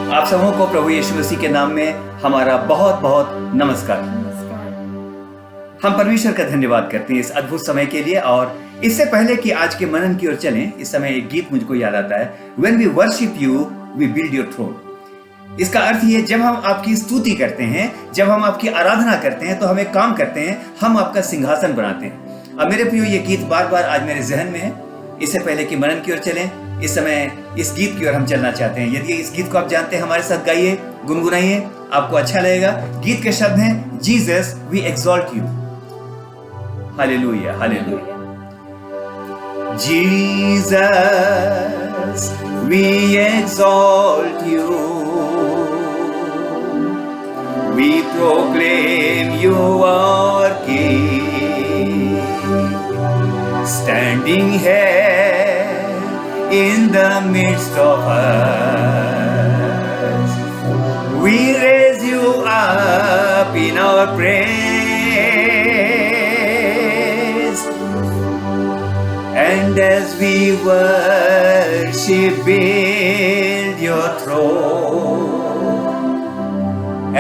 आप सबों को प्रभु यीशु मसीह के नाम में हमारा बहुत बहुत नमस्कार। हम परमेश्वर का धन्यवाद करते हैं इस अद्भुत समय के लिए। और इससे पहले कि आज के मनन की ओर चलें, इस समय एक गीत मुझको याद आता है, When we worship you, we build your throne। इसका अर्थ ये, जब हम आपकी स्तुति करते हैं, जब हम आपकी आराधना करते हैं, तो हम एक काम करते हैं, हम आपका सिंहासन बनाते हैं। अब मेरे प्रियो, ये गीत बार बार आज मेरे जहन में है। इससे पहले कि मनन की ओर चलें, इस समय इस गीत की ओर हम चलना चाहते हैं। यदि इस गीत को आप जानते हैं, हमारे साथ गाइए, गुनगुनाइए, आपको अच्छा लगेगा। गीत के शब्द हैं, Jesus we exalt you. Hallelujah, hallelujah. Jesus we exalt you, we proclaim you our king, standing here in the midst of us. We raise you up in our praise, and as we worship, build your throne,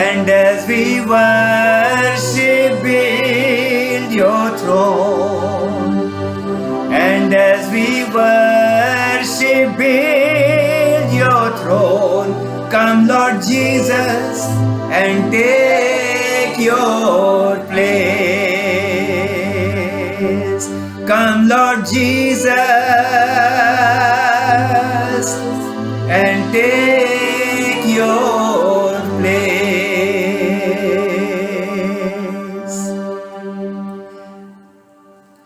and as we worship, build your throne, and as we worship, build your throne. Come Lord Jesus and take your place. Come Lord Jesus and take your place.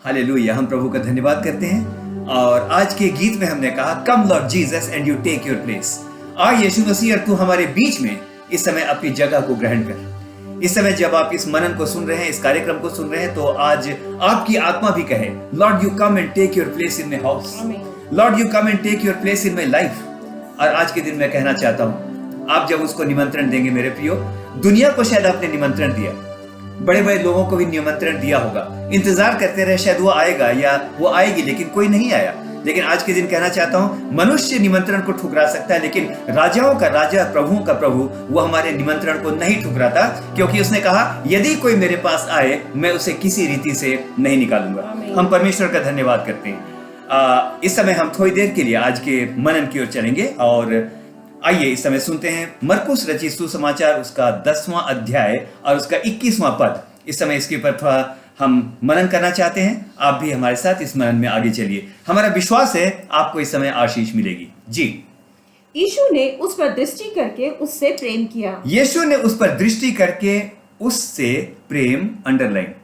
Hallelujah. हम प्रभु का धन्यवाद करते हैं। और आज के गीत में हमने कहा, come Lord Jesus and you take your place. आ यीशु मसीह, और तू हमारे बीच में इस समय अपनी जगह को ग्रहण कर। इस समय जब आप इस मनन को सुन रहे हैं, इस कार्यक्रम को सुन रहे हैं, तो आज आपकी आत्मा भी कहे, lord you come and take your place in my house, lord you come and take your place in my life. और आज के दिन मैं कहना चाहता हूँ, आप जब उसको निमंत्रण देंगे मेरे प्रियो, दुनिया को शायद आपने निमंत्रण दिया, बड़े बड़े लोगों को भी निमंत्रण दिया होगा, इंतजार करते रहे शायद वो आएगा या वो आएगी, लेकिन कोई नहीं आया। लेकिन आज के दिन कहना चाहता हूं, मनुष्य निमंत्रण को ठुकरा सकता है, लेकिन राजाओं का राजा, प्रभुओं का प्रभु, वो हमारे निमंत्रण को नहीं ठुकराता, क्योंकि उसने कहा, यदि कोई मेरे पास आए, मैं उसे किसी रीति से नहीं निकालूंगा। हम परमेश्वर का धन्यवाद करते हैं। इस समय हम थोड़ी देर के लिए आज के मनन की ओर चलेंगे। और आइए इस समय सुनते हैं मरकुस रचित सुसमाचार, उसका 10वां अध्याय और उसका 21वां पद। इस समय इसके ऊपर थोड़ा हम मनन करना चाहते हैं। आप भी हमारे साथ इस मनन में आगे चलिए। हमारा विश्वास है आपको इस समय आशीष मिलेगी। जी। यीशु ने उस पर दृष्टि करके उससे प्रेम किया। यीशु ने उस पर दृष्टि करके उससे प्रेम, अंडरलाइन।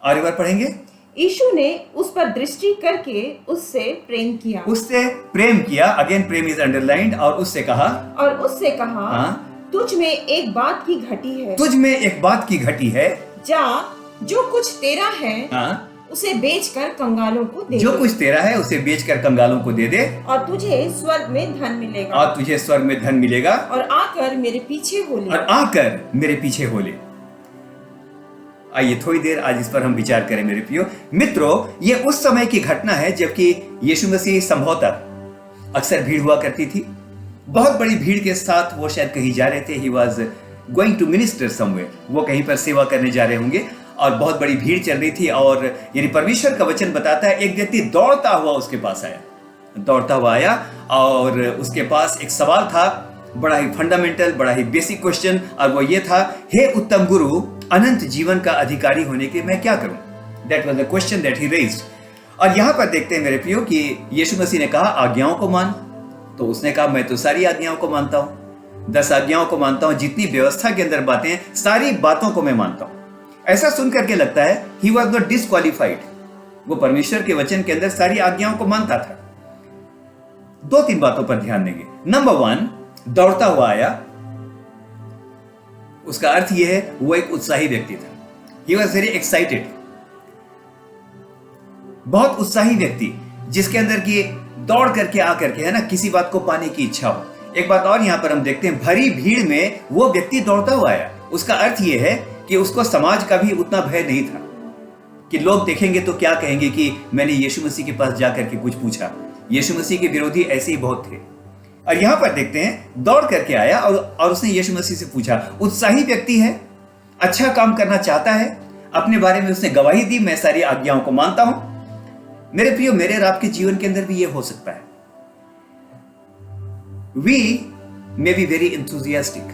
और एक बार पढ़ेंगे, यीशु ने उस पर दृष्टि करके उससे प्रेम किया। उससे प्रेम किया, अगेन प्रेम इज अंडरलाइंड। और उससे कहा, हाँ? तुझ में एक बात की घटी है, तुझ में एक बात की घटी है, जा जो कुछ तेरा है, हाँ? उसे बेचकर कंगालों को दे जो दे। कुछ तेरा है उसे बेचकर कंगालों को दे दे, और तुझे स्वर्ग में धन मिलेगा। और तुझे स्वर्ग में धन मिलेगा। और आकर मेरे पीछे हो ले। और आकर मेरे पीछे हो ले। आइए थोड़ी देर आज इस पर हम विचार करें मेरे प्रियो मित्रों। ये उस समय की घटना है जबकि यीशु मसीह संभवतः, अक्सर भीड़ हुआ करती थी, बहुत बड़ी भीड़ के साथ वो शायद कहीं जा रहे थे। He was going to minister somewhere, वो कहीं पर सेवा करने जा रहे होंगे, और बहुत बड़ी भीड़ चल रही थी। और यानी परमेश्वर का वचन बताता है, एक व्यक्ति दौड़ता हुआ उसके पास आया, दौड़ता हुआ आया, और उसके पास एक सवाल था, बड़ा ही फंडामेंटल, बड़ा ही बेसिक क्वेश्चन। और वो ये था, हे उत्तम गुरु, अनंत जीवन का अधिकारी होने के मैं क्या करूं? That was the question that he raised. और यहां पर देखते हैं मेरे प्रियो कि यीशु मसीह ने कहा, आज्ञाओं को मान। तो उसने कहा, मैं तो सारी आज्ञाओं को मानता हूं, 10 आज्ञाओं को मानता हूं, जितनी व्यवस्था के अंदर बातें हैं, सारी बातों को मैं मानता हूं। ऐसा सुनकर के लगता है ही वॉज नॉट डिस्क्वालिफाइड, वो परमेश्वर के वचन के अंदर सारी आज्ञाओं को मानता था। 2-3 बातों पर ध्यान देंगे। नंबर 1, दौड़ता हुआ आया, उसका अर्थ यह है वो एक उत्साही व्यक्ति था। ही वॉज वेरी एक्साइटेड, बहुत उत्साही व्यक्ति, जिसके अंदर की दौड़ करके आकर के, है ना, किसी बात को पाने की इच्छा हो। एक बात और यहां पर हम देखते हैं, भरी भीड़ में वो व्यक्ति दौड़ता हुआ आया। उसका अर्थ यह है कि उसको समाज का भी उतना भय नहीं था कि लोग देखेंगे तो क्या कहेंगे कि मैंने यीशु मसीह के पास जाकर के कुछ पूछा। यीशु मसीह के विरोधी ऐसे ही बहुत थे। और यहां पर देखते हैं दौड़ करके आया और उसने यीशु मसीह से पूछा। उत्साही व्यक्ति है, अच्छा काम करना चाहता है, अपने बारे में उसने गवाही दी, मैं सारी आज्ञाओं को मानता हूं। मेरे प्रियो, मेरे और आपके जीवन के अंदर भी यह हो सकता है। We may be very enthusiastic,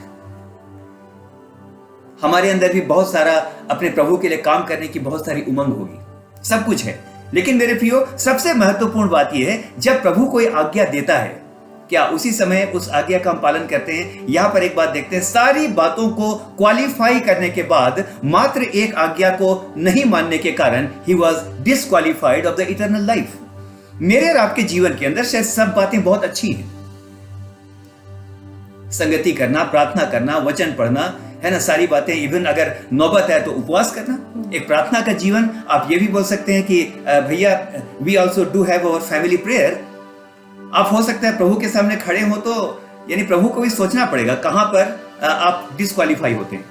हमारे अंदर भी बहुत सारा अपने प्रभु के लिए काम करने की बहुत सारी उमंग होगी, सब कुछ है। लेकिन मेरे प्रियो, सबसे महत्वपूर्ण बात यह है, जब प्रभु कोई आज्ञा देता है, क्या उसी समय उस आज्ञा का हम पालन करते हैं? यहां पर एक बात देखते हैं, सारी बातों को क्वालिफाई करने के बाद मात्र एक आज्ञा को नहीं मानने के कारण he was disqualified of the eternal life. मेरे और आपके जीवन के अंदर शायद सब बातें बहुत अच्छी हैं, संगति करना, प्रार्थना करना, वचन पढ़ना, है ना, सारी बातें, इवन अगर नौबत है तो उपवास करना, एक प्रार्थना का जीवन। आप ये भी बोल सकते हैं कि भैया we also do have our family prayer. आप हो सकता है प्रभु के सामने खड़े हो तो यानी प्रभु को भी सोचना पड़ेगा कहां पर आप डिस्क्वालीफाई होते हैं।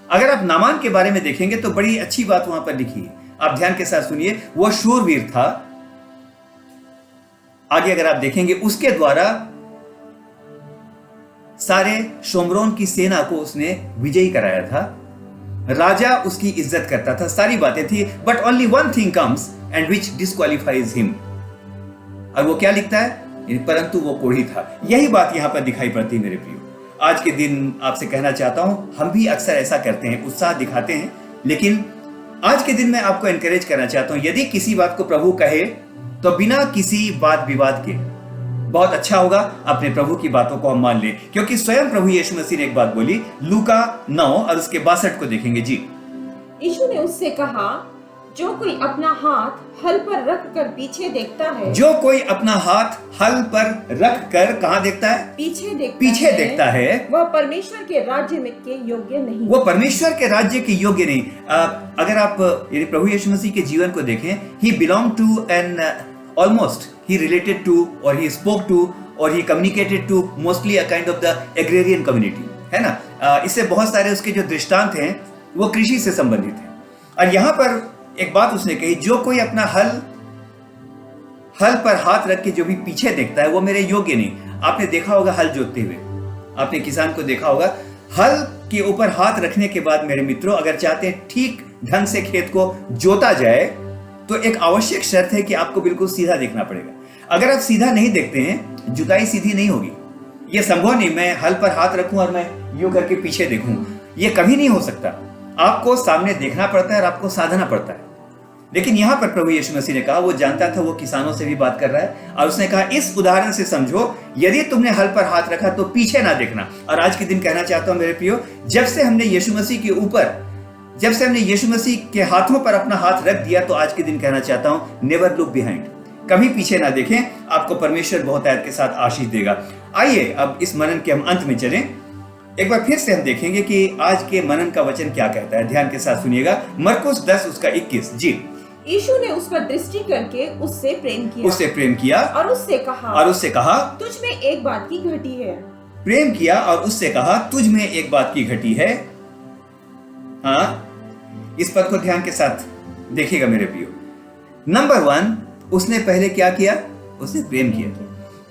अगर आप नामान के बारे में देखेंगे तो बड़ी अच्छी बात वहां पर लिखी है, आप ध्यान के साथ सुनिए। वो शूरवीर था, आगे अगर आप देखेंगे उसके द्वारा सारे शोमरोन की सेना को उसने विजयी कराया था, राजा उसकी इज्जत करता था, सारी बातें थी। But only one thing comes and which disqualifies him. और वो क्या लिखता है? परंतु वो कोढ़ी था। यही बात यहां पर दिखाई पड़ती है मेरे प्रियो। आज के दिन आपसे कहना चाहता हूं, हम भी अक्सर ऐसा करते हैं, उत्साह दिखाते हैं, लेकिन आज के दिन मैं आपको एनकरेज करना चाहता हूं, यदि किसी बात को प्रभु कहे तो बिना किसी वाद विवाद के बहुत अच्छा होगा अपने प्रभु की बातों को हम मान लें, क्योंकि स्वयं प्रभु यीशु मसीह ने एक बात बोली, लूका 9 और उसके 62 को देखेंगे जी। यीशु ने उससे कहा, जो कोई अपना हाथ हल पर रख कर पीछे देखता है, जो कोई अपना हाथ हल पर रख कर कहां देखता है? पीछे देखता है, वह परमेश्वर के राज्य में के योग्य नहीं। वो परमेश्वर के राज्य के योग्य नहीं। अगर आप यदि प्रभु यीशु मसीह के जीवन को देखें, he belong to an almost he related to or he spoke to or he communicated to mostly a kind of the agrarian community, है ना। इससे बहुत सारे उसके जो दृष्टांत हैं वो कृषि से संबंधित हैं। और यहां पर एक बात उसने कही, जो कोई अपना हल पर हाथ रख के जो भी पीछे देखता है वो मेरे योग्य नहीं। आपने देखा होगा हल जोतते हुए, आपने किसान को देखा होगा, हल के ऊपर हाथ रखने के बाद मेरे मित्रों, अगर चाहते हैं ठीक ढंग से खेत को जोता जाए तो एक आवश्यक शर्त है कि आपको बिल्कुल सीधा देखना पड़ेगा। अगर आप सीधा नहीं देखते हैं, जुताई सीधी नहीं होगी। यह संभव नहीं, मैं हल पर हाथ रखूं और मैं यूं करके पीछे देखूं, यह कभी नहीं हो सकता। आपको सामने देखना पड़ता है और आपको साधना पड़ता है। लेकिन यहां पर प्रभु यीशु मसीह ने कहा, वो जानता था वो किसानों से भी बात कर रहा है, और उसने कहा, इस उदाहरण से समझो, यदि तुमने हल पर हाथ रखा तो पीछे ना देखना। और आज के दिन कहना चाहता हूं मेरे प्रियो, जब से हमने यीशु मसीह के हाथों पर अपना हाथ रख दिया, तो आज के दिन कहना चाहता हूं, नेवर लुक बिहाइंड, कभी पीछे ना देखें, आपको परमेश्वर बहुतायत के साथ आशीष देगा। आइए अब इस मनन के हम अंत में चलें। एक बार फिर से हम देखेंगे कि आज के मनन का वचन क्या कहता है। ध्यान के साथ सुनिएगा, मरकुस 10 उसका 21 जी। यीशु ने उस पर दृष्टि करके उससे प्रेम किया और उससे कहा, तुझ में एक बात की घटी है। प्रेम किया और उससे कहा, तुझ में एक बात की घटी है। हाँ, इस पद को ध्यान के साथ देखिएगा मेरे प्रियो। नंबर 1, उसने पहले क्या किया? उसने प्रेम किया।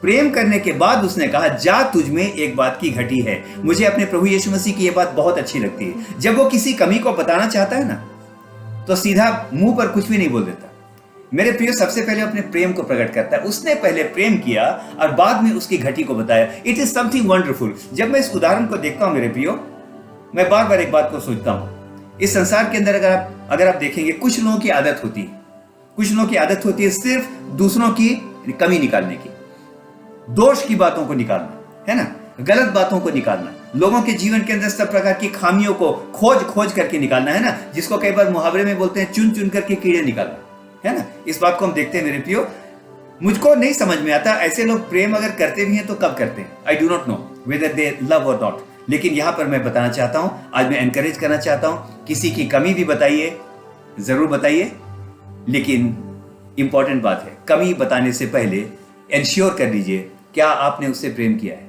प्रेम करने के बाद उसने कहा, जा तुझ में एक बात की घटी है। मुझे अपने प्रभु यीशु मसीह की यह बात बहुत अच्छी लगती है। जब वो किसी कमी को बताना चाहता है ना, तो सीधा मुंह पर कुछ भी नहीं बोल देता। मेरे प्रियो, सबसे पहले अपने प्रेम को प्रकट करता है। उसने पहले प्रेम किया और बाद में उसकी घटी को बताया। It is something wonderful. जब मैं इस उदाहरण को देखता हूं मेरे प्रियो, मैं बार बार एक बात को सोचता हूं, इस संसार के अंदर अगर आप देखेंगे, कुछ लोगों की आदत होती है सिर्फ दूसरों की कमी निकालने की, दोष की बातों को निकालना, है ना, गलत बातों को निकालना, लोगों के जीवन के अंदर सब प्रकार की खामियों को खोज करके निकालना, है ना, जिसको कई बार मुहावरे में बोलते हैं चुन चुन करके कीड़े निकालना, है ना। इस बात को हम देखते हैं मेरे प्रियो। मुझको नहीं समझ में आता ऐसे लोग प्रेम अगर करते भी हैं तो कब करते हैं। I do not know whether they love और नॉट। लेकिन यहां पर मैं बताना चाहता हूं, आज मैं एनकरेज करना चाहता हूं, किसी की कमी भी बताइए, जरूर बताइए, लेकिन इंपॉर्टेंट बात है, कमी बताने से पहले इंश्योर कर लीजिए क्या आपने उससे प्रेम किया है,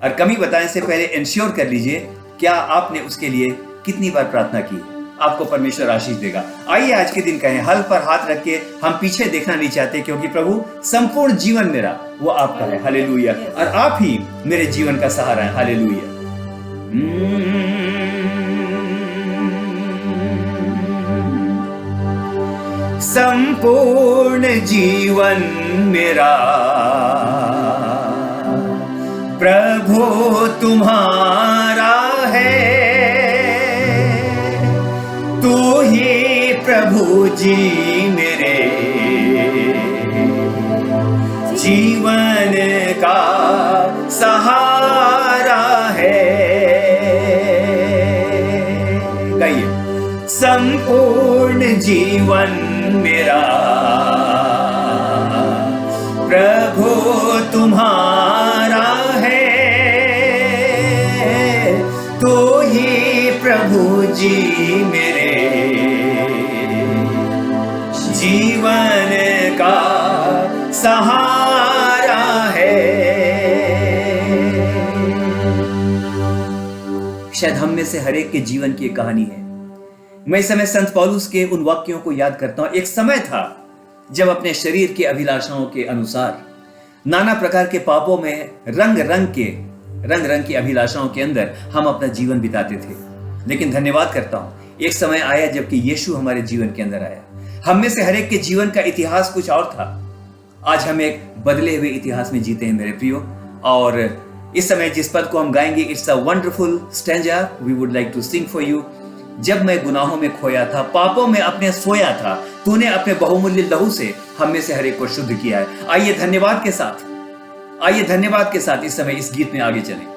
और कमी बताने से पहले इंश्योर कर लीजिए क्या आपने उसके लिए कितनी बार प्रार्थना की आपको परमेश्वर आशीष देगा। आइए आज के दिन कहें, हल पर हाथ रख के हम पीछे देखना नहीं चाहते, क्योंकि प्रभु संपूर्ण जीवन मेरा वो आपका है। हालेलुया। और आप ही मेरे जीवन का सहारा है। हालेलुया। संपूर्ण जीवन मेरा प्रभु तुम्हारा है, तू ही प्रभु जी मेरे जीवन का सहारा है। गाइए, संपूर्ण जीवन मेरा प्रभु तुम्हारा है, तो ही प्रभु जी मेरे जीवन का सहारा है। शायद हम में से हर एक के जीवन की एक कहानी है। मैं इस समय संत पौलुस के उन वाक्यों को याद करता हूं। एक समय था जब अपने शरीर की अभिलाषाओं के अनुसार नाना प्रकार के पापों में रंग रंग की अभिलाषाओं के अंदर हम अपना जीवन बिताते थे। लेकिन धन्यवाद करता हूं, एक समय आया जबकि यीशु हमारे जीवन के अंदर आया। हम में से हर एक के जीवन का इतिहास कुछ और था। आज हम एक बदले हुए इतिहास में जीते हैं मेरे प्रियो। और इस समय जिस पद को हम गाएंगे, it's a wonderful stanza we would like to sing for you. जब मैं गुनाहों में खोया था, पापों में अपने सोया था, तूने अपने बहुमूल्य लहू से हम में से हर एक को शुद्ध किया है। आइए धन्यवाद के साथ इस समय इस गीत में आगे चलें।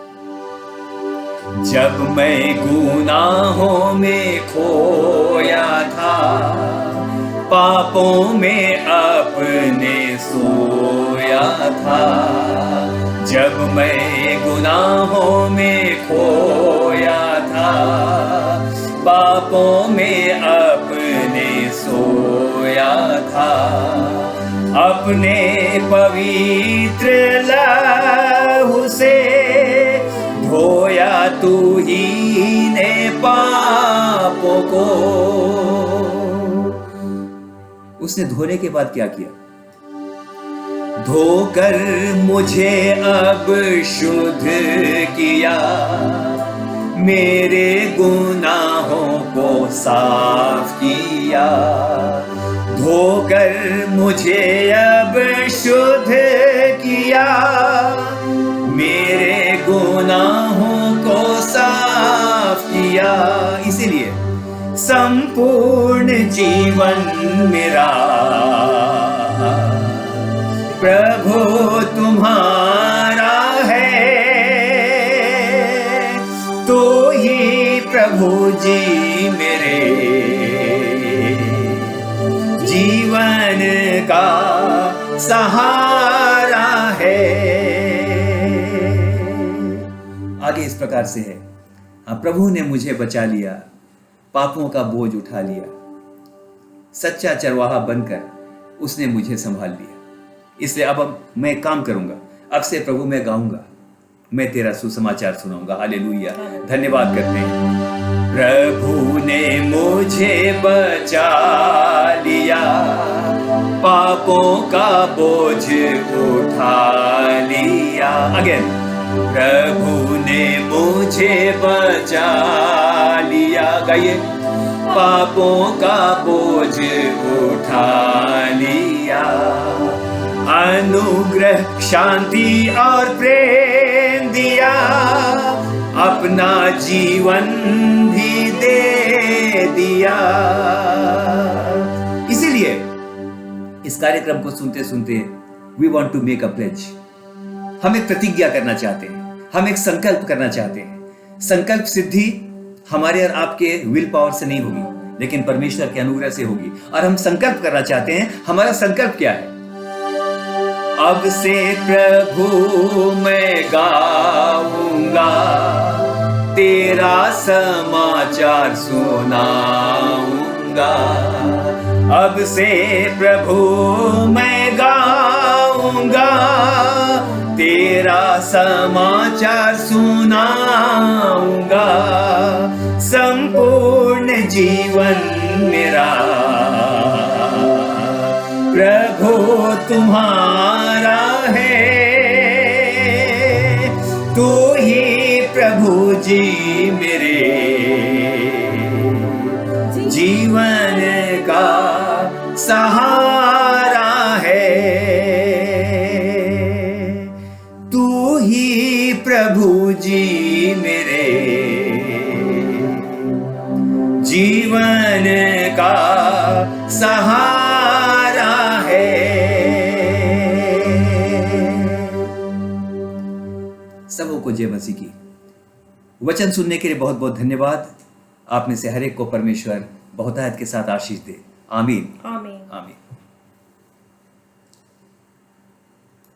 जब मैं गुनाहों में खोया था, पापों में अपने सोया था, जब मैं गुनाहों में खोया था, पापों में अपने सोया था, अपने पवित्र लहू से धोया तू ही ने पापों को। उसने धोने के बाद क्या किया? धोकर मुझे अब शुद्ध किया, मेरे गुनाहों को साफ किया। धोकर मुझे अब शुद्ध किया, मेरे गुनाहों को साफ किया। इसीलिए संपूर्ण जीवन मेरा प्रभु तुम्हारा है, तो ही प्रभु जी मेरे जीवन का सहारा है। आगे इस प्रकार से है, प्रभु ने मुझे बचा लिया, पापों का बोझ उठा लिया, सच्चा चरवाहा बनकर उसने मुझे संभाल लिया। इसलिए अब मैं काम करूंगा, अब से प्रभु मैं गाऊंगा, मैं तेरा सुसमाचार सुनाऊंगा। हालेलुया। धन्यवाद करते हैं। प्रभु ने मुझे बचा लिया, पापों का बोझ उठा लिया। अगेन, प्रभु ने मुझे बचा लिया, गाइए, पापों का बोझ उठा लिया। अनुग्रह, शांति और प्रेम दिया, अपना जीवन भी दे दिया। इसीलिए इस कार्यक्रम को सुनते सुनते we want to make a pledge. हम एक प्रतिज्ञा करना चाहते हैं, हम एक संकल्प करना चाहते हैं। संकल्प सिद्धि हमारे और आपके विल पावर से नहीं होगी, लेकिन परमेश्वर के अनुग्रह से होगी। और हम संकल्प करना चाहते हैं। हमारा संकल्प क्या है? अब से प्रभु मैं गाऊंगा, तेरा समाचार सुनाऊंगा। अब से प्रभु मैं गाऊंगा, तेरा समाचार सुनाऊंगा संपूर्ण जीवन मेरा। प्रभु तुम्हारा है, तू ही प्रभु जी मेरे जीवन का सहारा है। तू ही प्रभु जी मेरे जीवन का सहारा है। सबों को जय मसीह की। वचन सुनने के लिए बहुत बहुत धन्यवाद। आप में से हर एक को परमेश्वर बहुतायत के साथ आशीष दे। आमीन आमीन। आमीन।